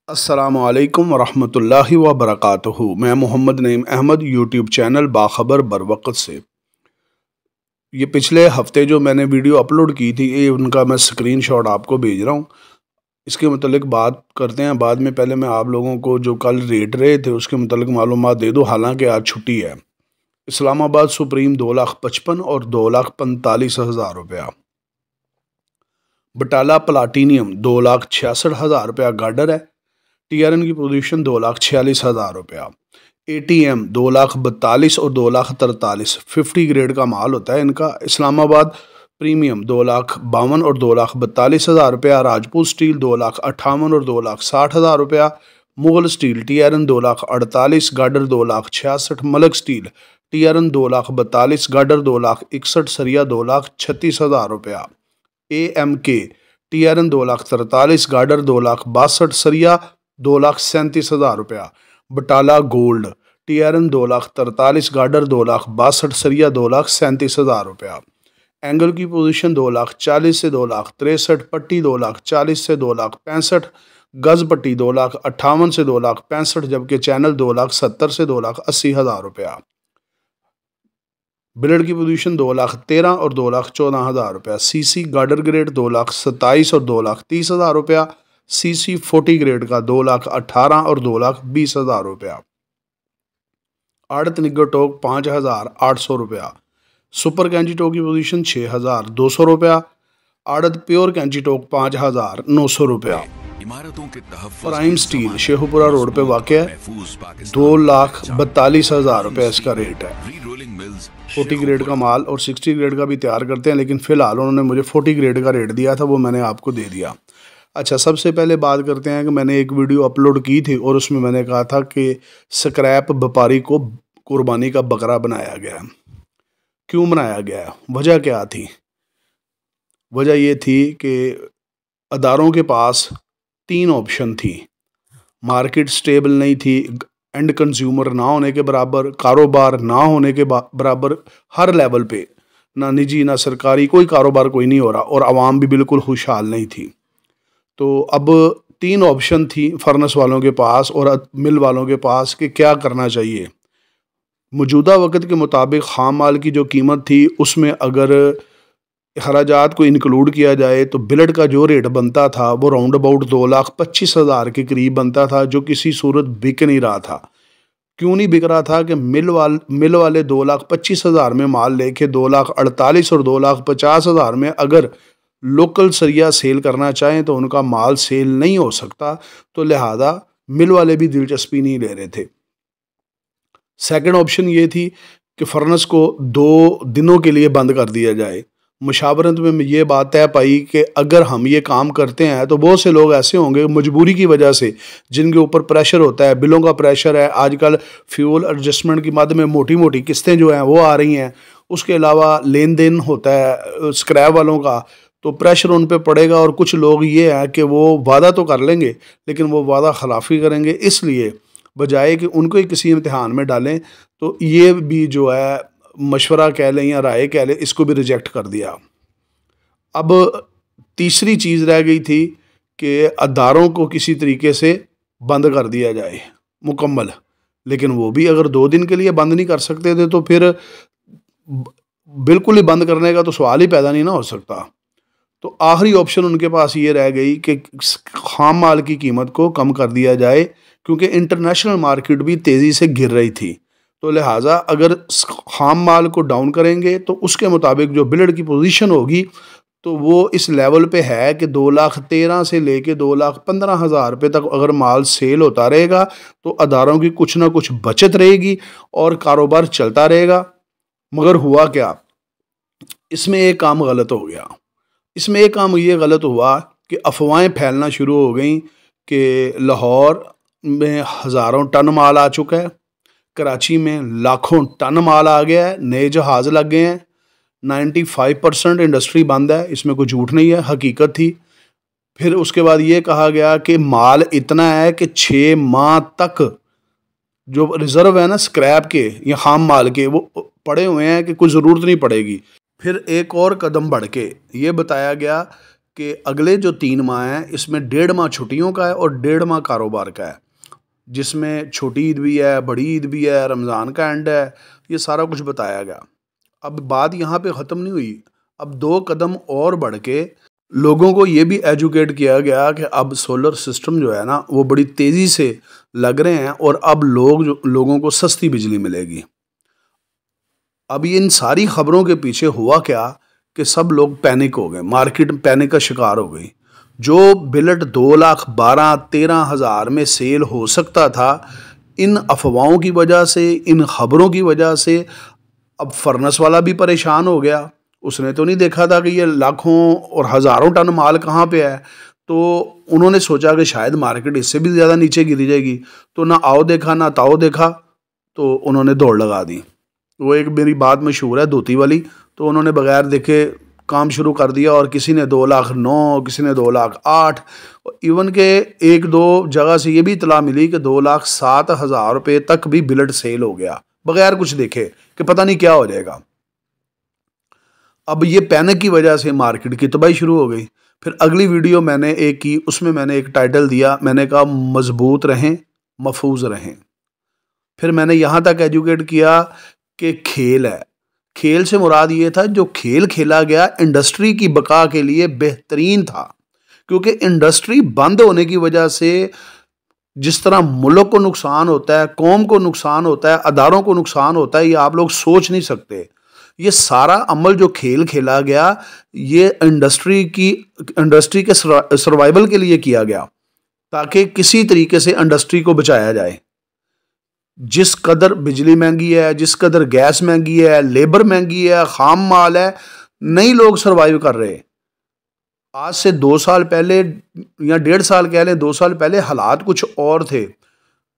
अस्सलामुअलैकुम वरहमतुल्लाहि वबरकातुहू। मैं मोहम्मद नईम अहमद यूट्यूब चैनल बाखबर बरवक़्त से ये पिछले हफ्ते जो मैंने वीडियो अपलोड की थी ये उनका मैं स्क्रीनशॉट आपको भेज रहा हूँ। इसके मतलब बात करते हैं बाद में। पहले मैं आप लोगों को जो कल रेट रहे थे उसके मतलब मालूमात दे दूँ। हालांकि आज छुट्टी है। इस्लामाबाद सुप्रीम 2,55,000 और 2,45,000 रुपया। बटाला प्लाटीनियम 2,66,000 रुपया गार्डर है। TRN की पोजीशन 2,46,000 रुपया। ATM 2,42,000 और 2,43,000 50 ग्रेड का माल होता है इनका। इस्लामाबाद प्रीमियम 2,52,000 और 2,42,000 रुपया। राजपूत स्टील 2,58,000 और 2,60,000 रुपया। Mughal steel TRN 2,48,000 girder 2,66,000। Malak steel TRN 2,42,000 girder 2,61,000 सरिया 2,36,000 रुपया। AMK TRN 2,43,000 गार्डर 2,62,000 सरिया 2,37,000 रुपया। बटाला गोल्ड TRN 2,43,000 गार्डर 2,62,000 सरिया 2,37,000 रुपया। एंगल की पोजीशन 2,40,000 से 2,63,000। पट्टी 2,40,000 से 2,65,000। गज पट्टी 2,58,000 से 2,65,000 जबकि चैनल 2,70,000 से 2,80,000 रुपया। बिलड की पोजीशन 2,13,000 और 2,14,000 रुपया। CC गार्डर ग्रेड 2,27,000 और 2,30,000 रुपया। CC 40 ग्रेड का 2,18,000 और 2,20,000 रुपया। आड़त निगर टोक 5,800 रुपया। सुपर कैंची टोक की पोजीशन 6,200 रुपया। आड़त प्योर कैंची टोक 5,900 रुपया। इमारतों के प्राइम स्टील शेखुपुरा रोड पे वाक़ है। 2,42,000 रुपये इसका रेट है। 40 ग्रेड का माल और 60 ग्रेड का भी तैयार करते हैं, लेकिन फ़िलहाल उन्होंने मुझे 40 ग्रेड का रेट दिया था, वो मैंने आपको दे दिया। अच्छा, सबसे पहले बात करते हैं कि मैंने एक वीडियो अपलोड की थी और उसमें मैंने कहा था कि स्क्रैप व्यापारी को कुर्बानी का बकरा बनाया गया। क्यों बनाया गया? वजह क्या थी? वजह ये थी कि अदारों के पास 3 ऑप्शन थी। मार्केट स्टेबल नहीं थी, एंड कंज्यूमर ना होने के बराबर, कारोबार ना होने के बराबर, हर लेवल पे ना निजी ना सरकारी कोई कारोबार कोई नहीं हो रहा और आवाम भी बिल्कुल खुशहाल नहीं थी। तो अब 3 ऑप्शन थी फर्नेस वालों के पास और मिल वालों के पास कि क्या करना चाहिए। मौजूदा वक़्त के मुताबिक खाम माल की जो कीमत थी उसमें अगर खराजात को इंक्लूड किया जाए तो बिलड का जो रेट बनता था वो राउंड अबाउट 2,25,000 के करीब बनता था, जो किसी सूरत बिक नहीं रहा था। क्यों नहीं बिक रहा था? कि मिल वाले 2,25,000 में माल लेके 2,48,000 और 2,50,000 में अगर लोकल सरिया सेल करना चाहें तो उनका माल सेल नहीं हो सकता, तो लिहाजा मिल वाले भी दिलचस्पी नहीं ले रहे थे। सेकंड ऑप्शन ये थी कि फर्नेस को 2 दिनों के लिए बंद कर दिया जाए। मुशावरत में ये बात तय पाई कि अगर हम ये काम करते हैं तो बहुत से लोग ऐसे होंगे मजबूरी की वजह से जिनके ऊपर प्रेशर होता है, बिलों का प्रेशर है, आजकल फ्यूल एडजस्टमेंट की मद में मोटी मोटी किस्तें जो हैं वो आ रही हैं, उसके अलावा लेन देन होता है स्क्रैप वालों का, तो प्रेशर उन पर पड़ेगा। और कुछ लोग ये हैं कि वो वादा तो कर लेंगे लेकिन वो वादा खिलाफी करेंगे, इसलिए बजाय कि उनको ही किसी इम्तिहान में डालें तो ये भी जो है मशवरा कह लें या राय कह लें, इसको भी रिजेक्ट कर दिया। अब तीसरी चीज़ रह गई थी कि अदारों को किसी तरीके से बंद कर दिया जाए मुकम्मल, लेकिन वो भी अगर 2 दिन के लिए बंद नहीं कर सकते थे तो फिर बिल्कुल ही बंद करने का तो सवाल ही पैदा नहीं ना हो सकता। तो आखिरी ऑप्शन उनके पास ये रह गई कि खाम माल की कीमत को कम कर दिया जाए, क्योंकि इंटरनेशनल मार्केट भी तेज़ी से गिर रही थी। तो लिहाजा अगर खाम माल को डाउन करेंगे तो उसके मुताबिक जो बिल्ड की पोजीशन होगी तो वो इस लेवल पे है कि 2,13,000 से लेके 2,15,000 रुपये तक अगर माल सेल होता रहेगा तो अदारों की कुछ ना कुछ बचत रहेगी और कारोबार चलता रहेगा। मगर हुआ क्या? इसमें एक काम गलत हो गया। इसमें एक काम ये गलत हुआ कि अफवाहें फैलना शुरू हो गई कि लाहौर में हज़ारों टन माल आ चुका है, कराची में लाखों टन माल आ गया है, नए जहाज़ लग गए हैं, 95% इंडस्ट्री बंद है। इसमें कोई झूठ नहीं है, हकीकत थी। फिर उसके बाद ये कहा गया कि माल इतना है कि 6 माह तक जो रिज़र्व है ना स्क्रैप के या खाम माल के वो पड़े हुए हैं कि कोई ज़रूरत नहीं पड़ेगी। फिर एक और कदम बढ़ के ये बताया गया कि अगले जो 3 माह हैं इसमें 1.5 माह छुट्टियों का है और 1.5 माह कारोबार का है, जिसमें छोटी ईद भी है, बड़ी ईद भी है, रमज़ान का एंड है, ये सारा कुछ बताया गया। अब बात यहाँ पे ख़त्म नहीं हुई, अब 2 कदम और बढ़ के लोगों को ये भी एजुकेट किया गया कि अब सोलर सिस्टम जो है ना वो बड़ी तेज़ी से लग रहे हैं और अब लोगों को सस्ती बिजली मिलेगी। अब इन सारी खबरों के पीछे हुआ क्या कि सब लोग पैनिक हो गए, मार्केट पैनिक का शिकार हो गई। जो बिलट 2,12,13,000 में सेल हो सकता था, इन अफवाहों की वजह से, इन खबरों की वजह से अब फर्नेस वाला भी परेशान हो गया। उसने तो नहीं देखा था कि ये लाखों और हज़ारों टन माल कहाँ पे है, तो उन्होंने सोचा कि शायद मार्केट इससे भी ज़्यादा नीचे गिरी जाएगी, तो ना आओ देखा ना ताओ देखा, तो उन्होंने दौड़ लगा दी। वो एक मेरी बात मशहूर है धोती वाली, तो उन्होंने बगैर देखे काम शुरू कर दिया और किसी ने 2,09,000, किसी ने 2,08,000, इवन के 1-2 जगह से ये भी इतला मिली कि 2,07,000 रुपये तक भी बिलट सेल हो गया बगैर कुछ देखे कि पता नहीं क्या हो जाएगा। अब ये पैनिक की वजह से मार्केट की तबाही शुरू हो गई। फिर अगली वीडियो मैंने एक की, उसमें मैंने एक टाइटल दिया, मैंने कहा मजबूत रहें, महफूज रहें। फिर मैंने यहाँ तक एजुकेट किया कि खेल है, खेल से मुराद ये था जो खेल खेला गया इंडस्ट्री की बका के लिए बेहतरीन था, क्योंकि इंडस्ट्री बंद होने की वजह से जिस तरह मुल्क को नुकसान होता है, कौम को नुकसान होता है, अदारों को नुकसान होता है, ये आप लोग सोच नहीं सकते। ये सारा अमल जो खेल खेला गया ये इंडस्ट्री के सर्वाइवल के लिए किया गया, ताकि किसी तरीके से इंडस्ट्री को बचाया जाए। जिस कदर बिजली महंगी है, जिस कदर गैस महंगी है, लेबर महंगी है, खाम माल है, नहीं लोग सर्वाइव कर रहे। आज से 2 साल पहले या 1.5 साल कह लें, 2 साल पहले हालात कुछ और थे।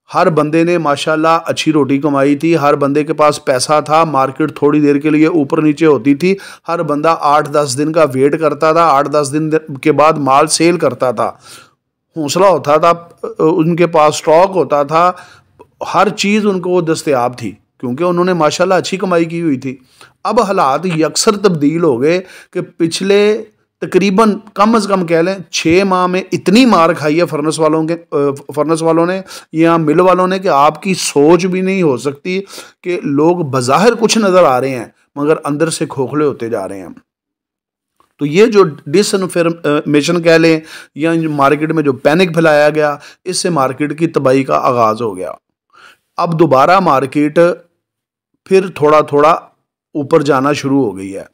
हर बंदे ने माशाल्लाह अच्छी रोटी कमाई थी, हर बंदे के पास पैसा था, मार्केट थोड़ी देर के लिए ऊपर नीचे होती थी, हर बंदा 8-10 दिन का वेट करता था, 8-10 दिन के बाद माल सेल करता था, हौसला होता था, उनके पास स्टॉक होता था, हर चीज़ उनको दस्तयाब थी, क्योंकि उन्होंने माशाल्लाह अच्छी कमाई की हुई थी। अब हालात यकसर तब्दील हो गए कि पिछले तकरीबन कम से कम कह लें 6 माह में इतनी मार खाई है फर्नेस वालों ने या मिल वालों ने कि आपकी सोच भी नहीं हो सकती कि लोग बज़ाहिर कुछ नज़र आ रहे हैं मगर अंदर से खोखले होते जा रहे हैं। तो ये जो डिसइन्फॉर्मेशन कह लें या मार्केट में जो पैनिक फैलाया गया, इससे मार्केट की तबाही का आगाज़ हो गया। अब दोबारा मार्केट फिर थोड़ा थोड़ा ऊपर जाना शुरू हो गई है।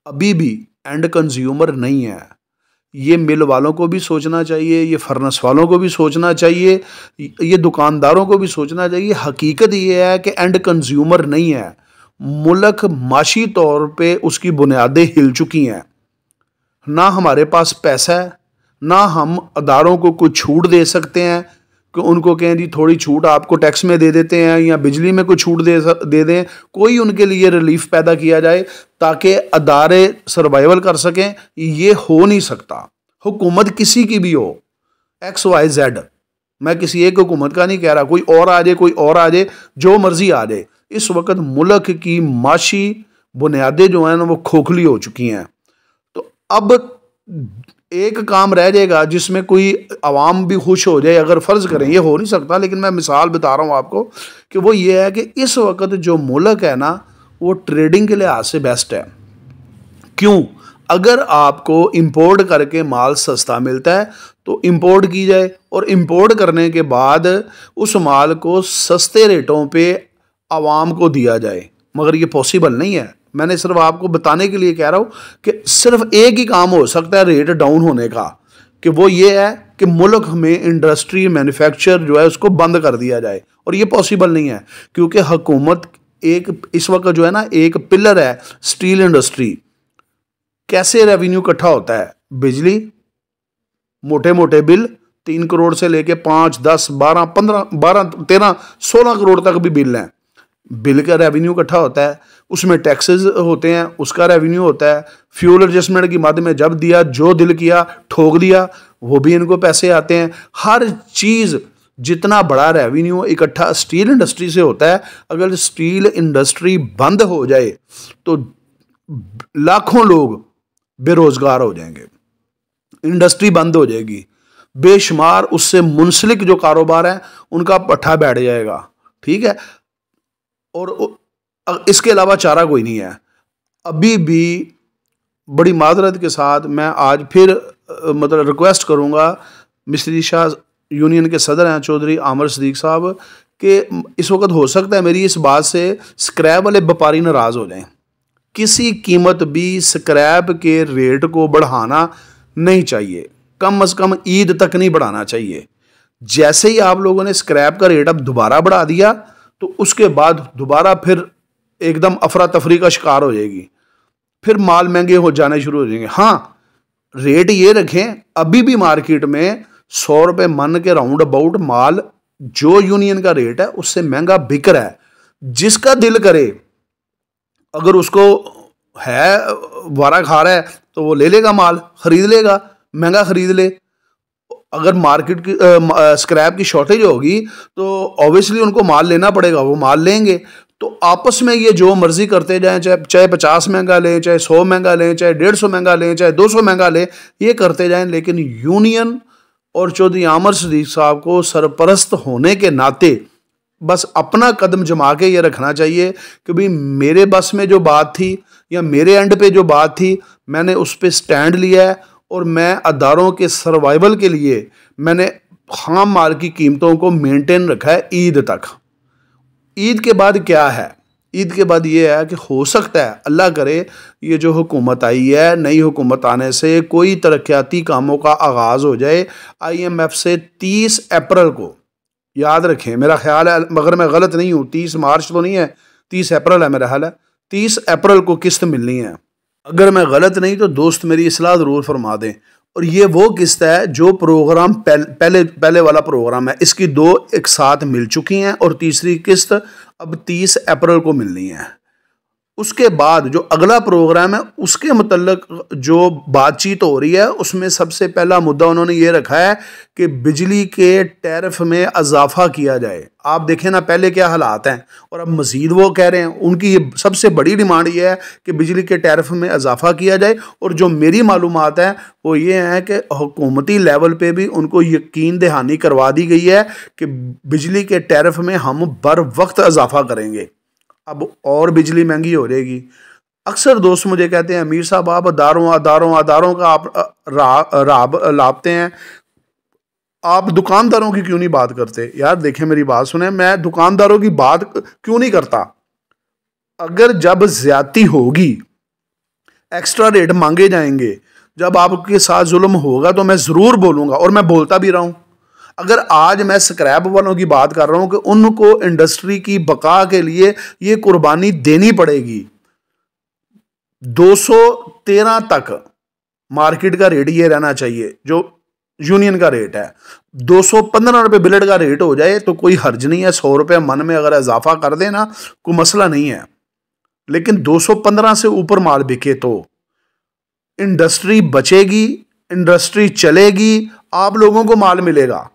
अभी भी एंड कंज्यूमर नहीं है, ये मिल वालों को भी सोचना चाहिए, ये फर्नेस वालों को भी सोचना चाहिए, ये दुकानदारों को भी सोचना चाहिए। हकीकत ये है कि एंड कंज्यूमर नहीं है, मुल्क माशी तौर पे उसकी बुनियादें हिल चुकी हैं। ना हमारे पास पैसा है, ना हम अदारों को कुछ छूट दे सकते हैं कि उनको कहें जी थोड़ी छूट आपको टैक्स में दे देते हैं या बिजली में कुछ छूट दे दें, कोई उनके लिए रिलीफ पैदा किया जाए ताकि अदारे सर्वाइवल कर सकें। ये हो नहीं सकता। हुकूमत किसी की भी हो, XYZ, मैं किसी एक हुकूमत का नहीं कह रहा, कोई और आ जाए, कोई और आ जाए, जो मर्जी आ जाए, इस वक्त मुल्क की माशी बुनियादें जो हैं ना वो खोखली हो चुकी हैं। तो अब एक काम रह जाएगा जिसमें कोई आवाम भी खुश हो जाए, अगर फ़र्ज़ करें, ये हो नहीं सकता लेकिन मैं मिसाल बता रहा हूँ आपको, कि वो ये है कि इस वक्त जो मुल्क है ना वो ट्रेडिंग के लिहाज से बेस्ट है। क्यों? अगर आपको इंपोर्ट करके माल सस्ता मिलता है तो इंपोर्ट की जाए, और इंपोर्ट करने के बाद उस माल को सस्ते रेटों पे आवाम को दिया जाए, मगर ये पॉसिबल नहीं है। मैंने सिर्फ आपको बताने के लिए कह रहा हूँ कि सिर्फ एक ही काम हो सकता है रेट डाउन होने का, कि वो ये है कि मुल्क में इंडस्ट्री मैन्युफैक्चर जो है उसको बंद कर दिया जाए, और ये पॉसिबल नहीं है क्योंकि हुकूमत एक इस वक्त जो है ना एक पिलर है स्टील इंडस्ट्री। कैसे रेवेन्यू इकट्ठा होता है? बिजली, मोटे मोटे बिल 3 करोड़ से लेके 5, 10, 12, 15, 12, 13, 16 करोड़ तक भी बिल हैं। बिल का रेवेन्यू इकट्ठा होता है, उसमें टैक्सेस होते हैं, उसका रेवेन्यू होता है। फ्यूल एडजस्टमेंट की मद में जब दिया, जो दिल किया ठोक दिया, वो भी इनको पैसे आते हैं। हर चीज़ जितना बड़ा रेवेन्यू इकट्ठा स्टील इंडस्ट्री से होता है, अगर स्टील इंडस्ट्री बंद हो जाए तो लाखों लोग बेरोजगार हो जाएंगे। इंडस्ट्री बंद हो जाएगी, बेशुमार उससे मुंसलिक जो कारोबार है उनका पट्ठा बैठ जाएगा। ठीक है, और इसके अलावा चारा कोई नहीं है। अभी भी बड़ी माजरत के साथ मैं आज फिर मतलब रिक्वेस्ट करूँगा, मिस्त्री शाह यूनियन के सदर हैं चौधरी आमिर सदीक साहब, कि इस वक्त हो सकता है मेरी इस बात से स्क्रैप वाले व्यापारी नाराज़ हो जाएं। किसी कीमत भी स्क्रैप के रेट को बढ़ाना नहीं चाहिए, कम से कम ईद तक नहीं बढ़ाना चाहिए। जैसे ही आप लोगों ने स्क्रैप का रेट अब दोबारा बढ़ा दिया तो उसके बाद दोबारा फिर एकदम अफरा तफरी का शिकार हो जाएगी, फिर माल महंगे हो जाने शुरू हो जाएंगे। हाँ, रेट ये रखें, अभी भी मार्केट में 100 रुपये मन के राउंड अबाउट माल जो यूनियन का रेट है उससे महंगा बिक रहा है। जिसका दिल करे, अगर उसको है वारा खा रहा है तो वो ले लेगा, माल खरीद लेगा, महंगा खरीद ले। अगर मार्केट की स्क्रैप की शॉर्टेज होगी तो ऑब्वियसली उनको माल लेना पड़ेगा, वो माल लेंगे। तो आपस में ये जो मर्जी करते जाएं, चाहे 50 महंगा लें, चाहे 100 महंगा लें, चाहे 150 महंगा लें, चाहे 200 महंगा लें, ये करते जाएं। लेकिन यूनियन और चौधरी आमिर सदीक साहब को सरपरस्त होने के नाते बस अपना कदम जमा के ये रखना चाहिए कि भाई मेरे बस में जो बात थी या मेरे एंड पे जो बात थी मैंने उस पर स्टैंड लिया है, और मैं अदारों के सर्वाइवल के लिए मैंने खाम माल की कीमतों को मेंटेन रखा है ईद तक। ईद के बाद क्या है? ईद के बाद ये है कि हो सकता है अल्लाह करे ये जो हुकूमत आई है, नई हुकूमत आने से कोई तरक्याती कामों का आगाज़ हो जाए। IMF से 30 अप्रैल को, याद रखें, मेरा ख्याल है मगर मैं गलत नहीं हूँ, 30 मार्च तो नहीं है, 30 अप्रैल है मेरा ख्याल है, 30 अप्रैल को किस्त मिलनी है। अगर मैं गलत नहीं तो दोस्त मेरी इस्लाह ज़रूर फरमा दें। और ये वो किस्त है जो प्रोग्राम पहले वाला प्रोग्राम है, इसकी 2 एक साथ मिल चुकी हैं और तीसरी किस्त अब 30 अप्रैल को मिलनी है। उसके बाद जो अगला प्रोग्राम है उसके मतलब जो बातचीत हो रही है उसमें सबसे पहला मुद्दा उन्होंने ये रखा है कि बिजली के टैरिफ में इजाफा किया जाए। आप देखें ना पहले क्या हालात हैं, और अब मज़ीद वो कह रहे हैं, उनकी ये सबसे बड़ी डिमांड ये है कि बिजली के टैरिफ में इजाफा किया जाए। और जो मेरी मालूमात है वो ये है कि हुकूमती लेवल पे भी उनको यकीन दहानी करवा दी गई है कि बिजली के टैरिफ में हम बर वक्त इजाफा करेंगे। अब और बिजली महंगी हो जाएगी। अक्सर दोस्त मुझे कहते हैं अमीर साहब आप अदारों का आप राब लापते हैं, आप दुकानदारों की क्यों नहीं बात करते? यार देखें मेरी बात सुने, मैं दुकानदारों की बात क्यों नहीं करता? अगर जब ज्यादती होगी, एक्स्ट्रा रेट मांगे जाएंगे, जब आपके साथ जुल्म होगा तो मैं ज़रूर बोलूँगा, और मैं बोलता भी रहा हूँ। अगर आज मैं स्क्रैप वालों की बात कर रहा हूं कि उनको इंडस्ट्री की बका के लिए ये कुर्बानी देनी पड़ेगी, 213 तक मार्केट का रेट ये रहना चाहिए जो यूनियन का रेट है। 215 रुपये बिलेट का रेट हो जाए तो कोई हर्ज नहीं है, 100 रुपये मन में अगर इजाफा कर देना कोई मसला नहीं है। लेकिन 215 से ऊपर माल बिके तो इंडस्ट्री बचेगी, इंडस्ट्री चलेगी, आप लोगों को माल मिलेगा,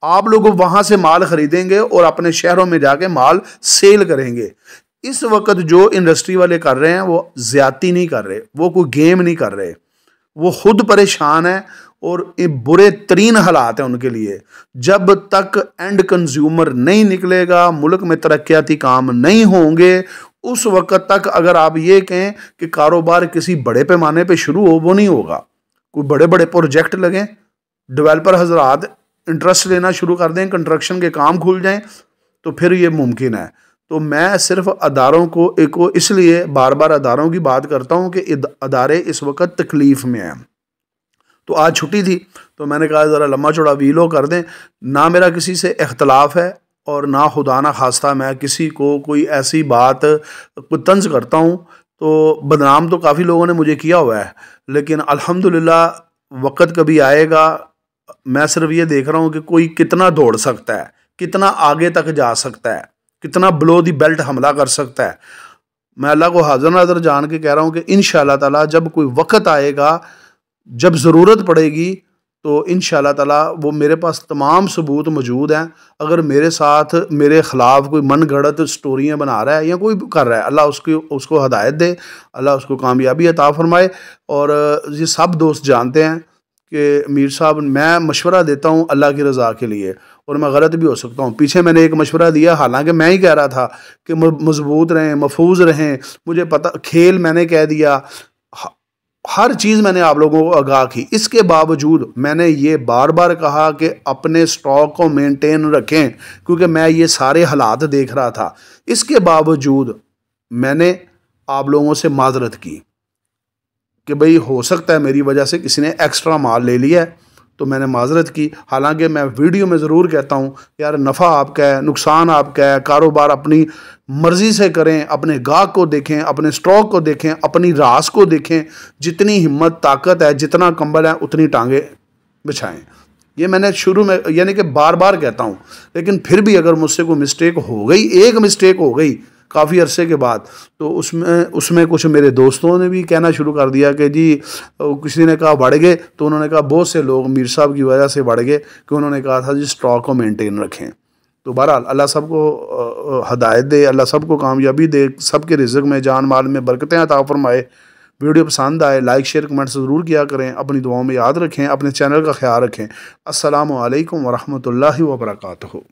आप लोग वहां से माल खरीदेंगे और अपने शहरों में जाके माल सेल करेंगे। इस वक्त जो इंडस्ट्री वाले कर रहे हैं वो ज्यादती नहीं कर रहे, वो कोई गेम नहीं कर रहे, वो खुद परेशान है और ये बुरे तरीन हालात हैं उनके लिए। जब तक एंड कंज्यूमर नहीं निकलेगा, मुल्क में तरक्याती काम नहीं होंगे, उस वक्त तक अगर आप ये कहें कि कारोबार किसी बड़े पैमाने पे शुरू हो, वो नहीं होगा। कोई बड़े बड़े प्रोजेक्ट लगें, डेवलपर हजरात इंटरेस्ट लेना शुरू कर दें, कंस्ट्रक्शन के काम खुल जाएं, तो फिर ये मुमकिन है। तो मैं सिर्फ अदारों को इसलिए बार बार अदारों की बात करता हूं कि अदारे इस वक्त तकलीफ़ में हैं। तो आज छुट्टी थी तो मैंने कहा ज़रा लम्बा चौड़ा वीलो कर दें। ना मेरा किसी से इख्तलाफ है और ना खुदा ना खास्ता मैं किसी को कोई ऐसी बात कोई तंज करता हूँ। तो बदनाम तो काफ़ी लोगों ने मुझे किया हुआ है, लेकिन अल्हम्दुलिल्लाह वक़्त कभी आएगा, मैं सिर्फ ये देख रहा हूँ कि कोई कितना दौड़ सकता है, कितना आगे तक जा सकता है, कितना बिलो दी बेल्ट हमला कर सकता है। मैं अल्लाह को हाज़िर नाज़िर जान के कह रहा हूँ कि इंशाअल्लाह ताला जब कोई वक़्त आएगा, जब ज़रूरत पड़ेगी, तो इंशाअल्लाह ताला वो मेरे पास तमाम सबूत मौजूद हैं। अगर मेरे साथ मेरे ख़िलाफ़ कोई मन गढ़ंत स्टोरियाँ बना रहा है या कोई कर रहा है, अल्लाह उसको हदायत दे, अल्लाह उसको कामयाबी अता फ़रमाए। और ये सब दोस्त जानते हैं कि मीर साहब मैं मशवरा देता हूँ अल्लाह की रज़ा के लिए और मैं गलत भी हो सकता हूँ। पीछे मैंने एक मशवरा दिया, हालांकि मैं ही कह रहा था कि मजबूत रहें, महफूज रहें, मुझे पता, खेल मैंने कह दिया, हर चीज़ मैंने आप लोगों को आगाह की। इसके बावजूद मैंने ये बार बार कहा कि अपने स्टॉक को मेंटेन रखें, क्योंकि मैं ये सारे हालात देख रहा था। इसके बावजूद मैंने आप लोगों से माजरत की कि भाई हो सकता है मेरी वजह से किसी ने एक्स्ट्रा माल ले लिया है, तो मैंने माजरत की। हालांकि मैं वीडियो में ज़रूर कहता हूँ यार, नफ़ा आपका है, नुकसान आपका है, कारोबार अपनी मर्ज़ी से करें, अपने गाहक को देखें, अपने स्टॉक को देखें, अपनी रास को देखें, जितनी हिम्मत ताकत है, जितना कंबल है, उतनी टांगे बिछाएं। ये मैंने शुरू में यानी कि बार बार कहता हूँ, लेकिन फिर भी अगर मुझसे कोई मिस्टेक हो गई, एक मिस्टेक हो गई काफ़ी अरसे के बाद, तो उसमें कुछ मेरे दोस्तों ने भी कहना शुरू कर दिया कि जी किसी ने कहा बढ़ गए, तो उन्होंने कहा बहुत से लोग मीर साहब की वजह से बढ़ गए कि उन्होंने कहा था जी स्टॉक को मेंटेन रखें। तो बहरहाल अल्लाह सबको हदायत दे, अल्लाह सबको कामयाबी दे, सबके रिज़्क़ में, जान माल में बरकतें अता फरमाए। वीडियो पसंद आए लाइक शेयर कमेंट ज़रूर किया करें, अपनी दुआओं में याद रखें, अपने चैनल का ख्याल रखें। अस्सलामु अलैकुम वरहमतुल्लाहि वबरकातुहू।